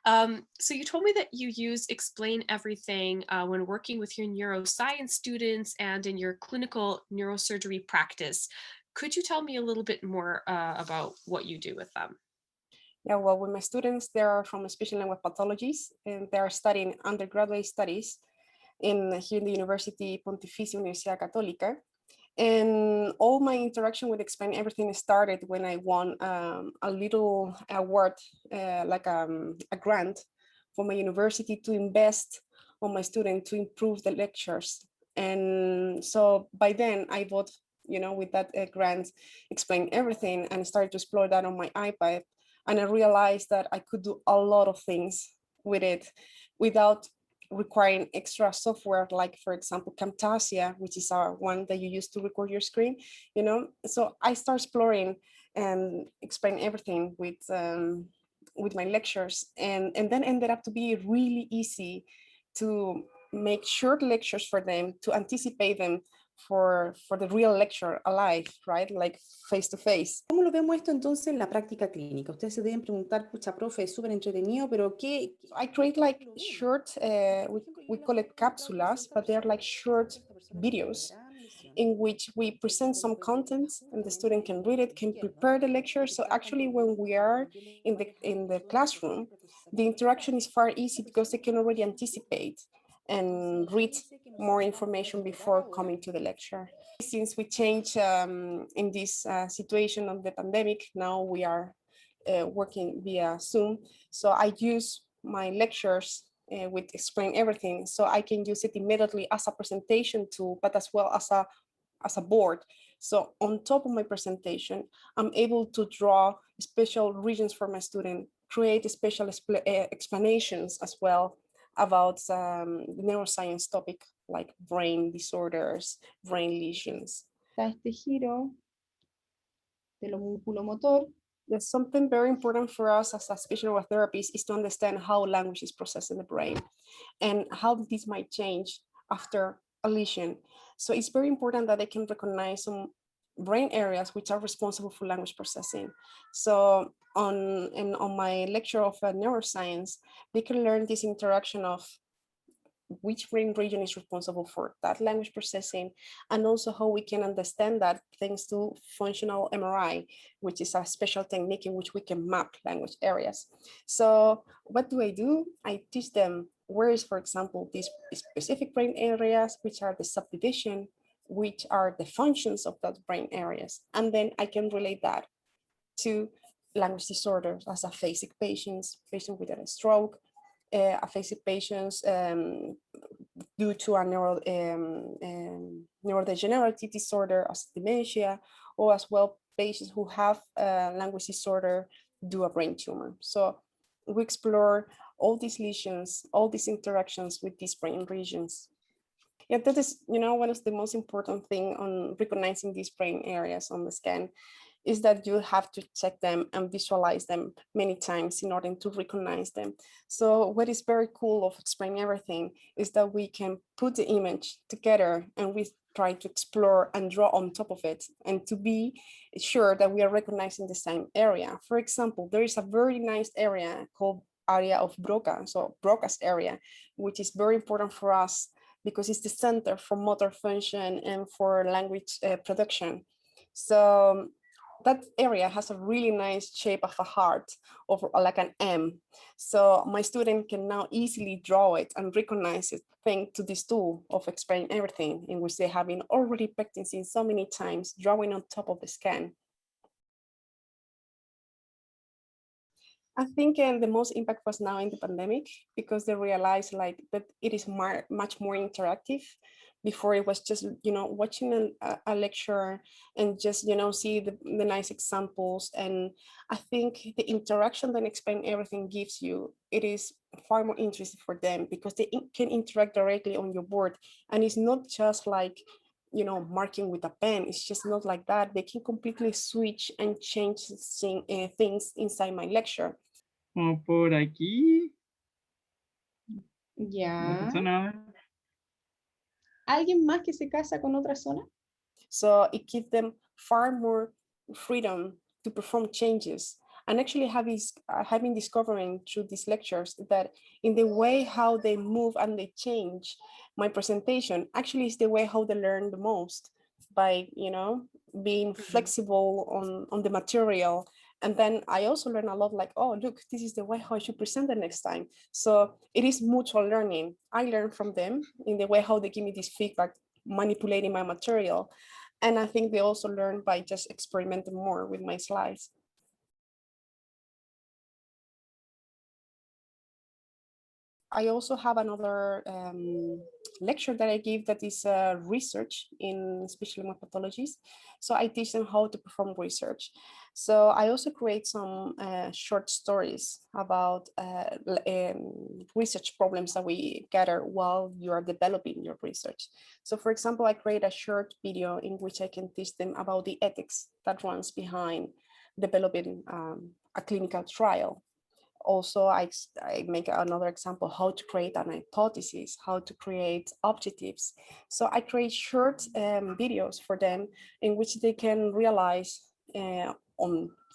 So you told me that you use Explain Everything when working with your neuroscience students and in your clinical neurosurgery practice. Could you tell me a little bit more about what you do with them? Yeah, well, with my students, they are from speech and language pathologists, and they are studying undergraduate studies here in the University Pontificia Universidad Católica. And all my interaction with Explain Everything started when I won a little award, a grant for my university to invest on my student to improve the lectures. And so by then I bought, with that grant, Explain Everything, and started to explore that on my iPad. And I realized that I could do a lot of things with it without requiring extra software, like for example Camtasia, which is one that you use to record your screen. So I start exploring and Explain Everything with my lectures, and then ended up to be really easy to make short lectures for them, to anticipate them for the real lecture alive, right? Like face to face. ¿Cómo lo vemos esto entonces en la práctica clínica? Ustedes se deben preguntar, pucha, profe, es súper entretenido, pero ¿qué? I create like short, we call it capsulas, but they're like short videos in which we present some content and the student can read it, can prepare the lecture. So actually when we are in the classroom, the interaction is far easy because they can already anticipate and read more information before coming to the lecture. Since we changed in this situation of the pandemic, now we are working via Zoom. So I use my lectures with Explain Everything, so I can use it immediately as a presentation tool, but as well as a board. So on top of my presentation, I'm able to draw special regions for my student, create special explanations as well about the neuroscience topic, like brain disorders, brain lesions. Este giro de lo musculomotor. There's something very important for us as a speech language therapist is to understand how language is processed in the brain and how this might change after a lesion. So it's very important that they can recognize some brain areas which are responsible for language processing. So on my lecture of neuroscience, they can learn this interaction of which brain region is responsible for that language processing, and also how we can understand that thanks to functional MRI, which is a special technique in which we can map language areas. So what do? I teach them where is, for example, these specific brain areas, which are the subdivision, which are the functions of those brain areas. And then I can relate that to language disorders as aphasic patients, patients with a stroke, aphasic patients due to a neurodegenerative disorder as dementia, or as well patients who have language disorder due to a brain tumor. So we explore all these lesions, all these interactions with these brain regions. Yeah, that is, one of the most important thing on recognizing these brain areas on the scan is that you have to check them and visualize them many times in order to recognize them. So what is very cool of Explain Everything is that we can put the image together and we try to explore and draw on top of it, and to be sure that we are recognizing the same area. For example, there is a very nice area called area of Broca, so Broca's area, which is very important for us because it's the center for motor function and for language production. So that area has a really nice shape of a heart, or like an M. So my student can now easily draw it and recognize it thanks to this tool of Explain Everything, in which they have been already practicing so many times drawing on top of the scan. I think the most impact was now in the pandemic, because they realized that it is much more interactive. Before it was just, watching a lecture and just, see the nice examples. And I think the interaction that Explain Everything gives you, it is far more interesting for them, because they can interact directly on your board. And it's not just like, marking with a pen. It's just not like that. They can completely switch and change things inside my lecture. Como por aquí. Ya. No pasó nada. ¿Alguien más que se casa con otra zona? So it gives them far more freedom to perform changes. And actually have been discovering through these lectures that in the way how they move and they change my presentation actually is the way how they learn the most, by, being Mhm. flexible on the material. And then I also learn a lot, like, oh, look, this is the way how I should present the next time. So it is mutual learning. I learn from them in the way how they give me this feedback, manipulating my material. And I think they also learn by just experimenting more with my slides. I also have another lecture that I give that is research in special pathologies. So I teach them how to perform research. So I also create some short stories about research problems that we gather while you are developing your research. So for example, I create a short video in which I can teach them about the ethics that runs behind developing a clinical trial. Also, I make another example, how to create an hypothesis, how to create objectives. So I create short videos for them in which they can realize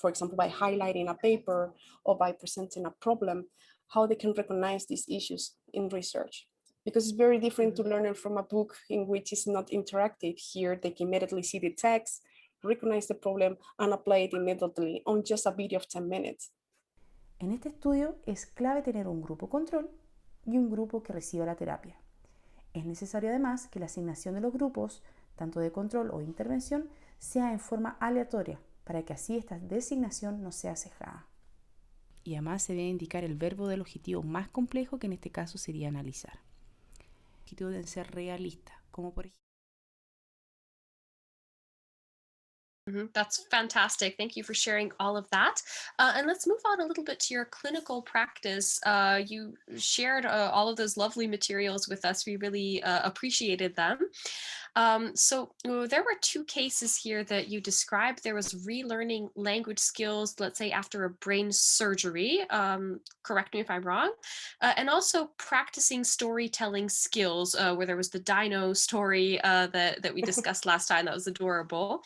for example, by highlighting a paper or by presenting a problem, how they can recognize these issues in research. Because it's very different to learn it from a book in which it's not interactive. Here, they can immediately see the text, recognize the problem, and apply it immediately on just a video of 10 minutes. En este estudio es clave tener un grupo control y un grupo que reciba la terapia. Es necesario además que la asignación de los grupos, tanto de control o intervención, sea en forma aleatoria, para que así esta designación no sea sesgada. Y además se debe indicar el verbo del objetivo más complejo, que en este caso sería analizar. Los objetivos deben ser realistas, como por ejemplo... That's fantastic. Thank you for sharing all of that. And let's move on a little bit to your clinical practice. You shared all of those lovely materials with us. We really appreciated them. There were two cases here that you described. There was relearning language skills, let's say after a brain surgery. Correct me if I'm wrong. And also practicing storytelling skills, where there was the dino story that we discussed last time. That was adorable.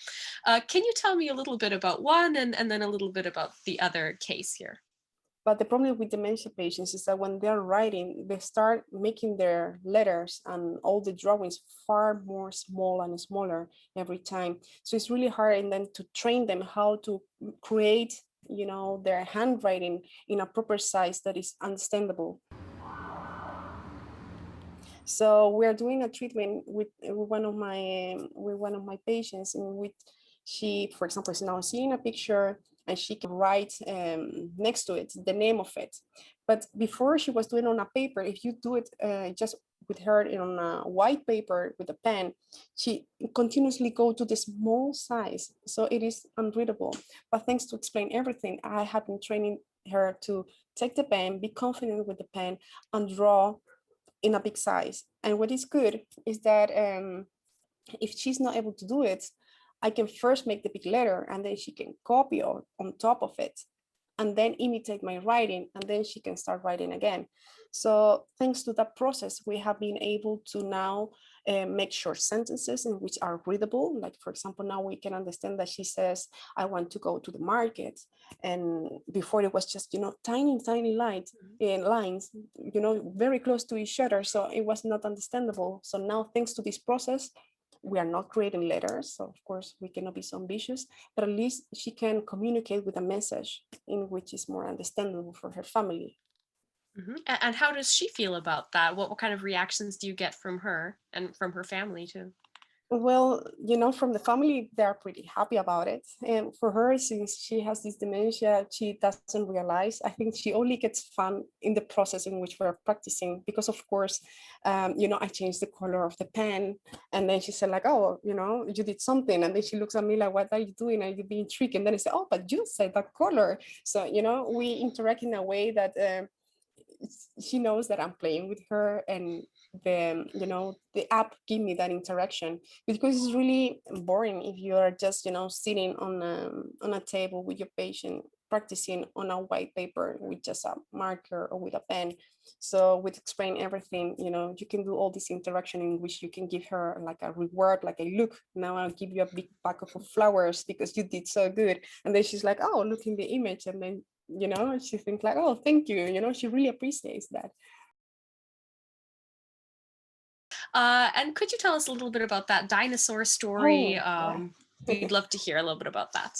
Can you tell me a little bit about one and then a little bit about the other case here? But the problem with dementia patients is that when they're writing, they start making their letters and all the drawings far more small and smaller every time. So it's really hard and then to train them how to create, their handwriting in a proper size that is understandable. So we're doing a treatment with one of my patients in which she, for example, is now seeing a picture and she can write next to it the name of it. But before she was doing on a paper, if you do it just with her on a white paper with a pen, she continuously go to the small size, so it is unreadable. But thanks to Explain Everything, I have been training her to take the pen, be confident with the pen, and draw in a big size. And what is good is that if she's not able to do it, I can first make the big letter and then she can copy on top of it and then imitate my writing, and then she can start writing again. So thanks to that process, we have been able to now make short sentences in which are readable. Like, for example, now we can understand that she says, I want to go to the market. And before it was just, tiny lines, very close to each other. So it was not understandable. So now, thanks to this process, we are not creating letters, so of course we cannot be so ambitious, but at least she can communicate with a message in which is more understandable for her family. And how does she feel about that? What kind of reactions do you get from her and from her family too? Well, from the family, they're pretty happy about it. And for her, since she has this dementia, she doesn't realize. I think she only gets fun in the process in which we're practicing, because of course, I changed the color of the pen. And then she said like, oh, you did something. And then she looks at me like, what are you doing? Are you being tricked? And then I say, oh, but you said that color. So, we interact in a way that she knows that I'm playing with her, and the app give me that interaction, because it's really boring if you are just sitting on a table with your patient practicing on a white paper with just a marker or with a pen. So with Explain Everything, you know, you can do all this interaction in which you can give her like a reward, like a look, now I'll give you a big bucket of flowers because you did so good. And then she's like, oh, look in the image. And then, you know, she thinks like, oh, thank you. You know, she really appreciates that. And could you tell us a little bit about that dinosaur story? Yeah. We'd love to hear a little bit about that.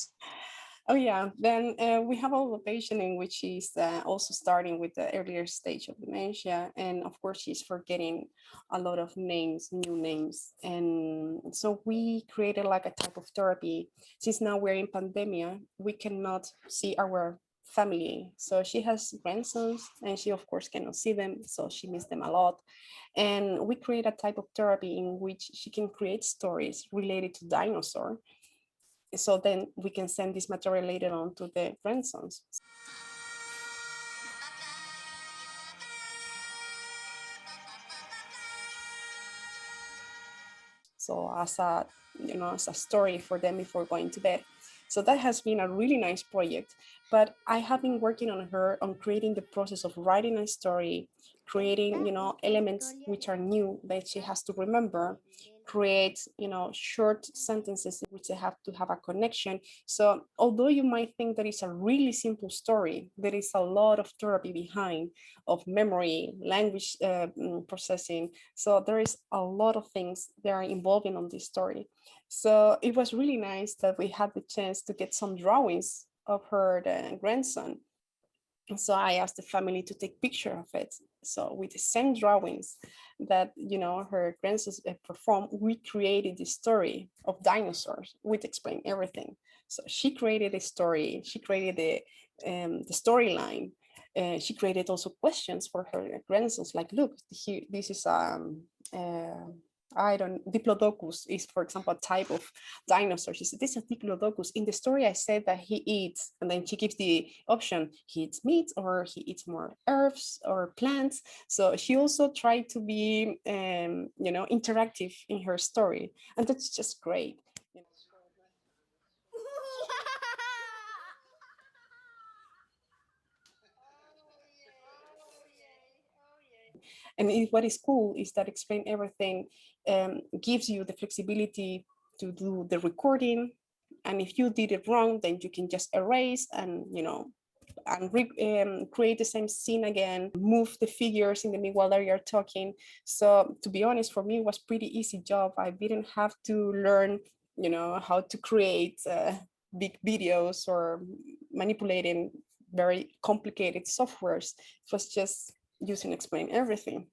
Oh yeah, then we have a patient in which she's also starting with the earlier stage of dementia, and of course she's forgetting a lot of names, new names, and so we created like a type of therapy. Since now we're in pandemia, we cannot see our family, so she has grandsons, and she of course cannot see them, so she misses them a lot. And we create a type of therapy in which she can create stories related to dinosaur, so then we can send this material later on to the grandsons. So as a, you know, as a story for them before going to bed. So that has been a really nice project, but I have been working on her on creating the process of writing a story, creating, you know, elements which are new that she has to remember, create, you know, short sentences which they have to have a connection. So although you might think that it's a really simple story, there is a lot of therapy behind, of memory, language processing. So there is a lot of things that are involving on this story. So it was really nice that we had the chance to get some drawings of her grandson. And so I asked the family to take picture of it. So with the same drawings that, you know, her grandsons performed, we created the story of dinosaurs, which Explain Everything. So she created a story, she created the storyline. She created also questions for her grandsons, like, look, this is I don't, Diplodocus is, for example, a type of dinosaur. She said, this is a Diplodocus. In the story, I said that he eats, and then she gives the option, he eats meat or he eats more herbs or plants. So she also tried to be, you know, interactive in her story. And that's just great. And what is cool is that Explain Everything gives you the flexibility to do the recording. And if you did it wrong, then you can just erase and, you know, and create the same scene again, move the figures in the middle while you're talking. So to be honest, for me, it was pretty easy job. I didn't have to learn, you know, how to create big videos or manipulating very complicated softwares. It was just using Explain Everything.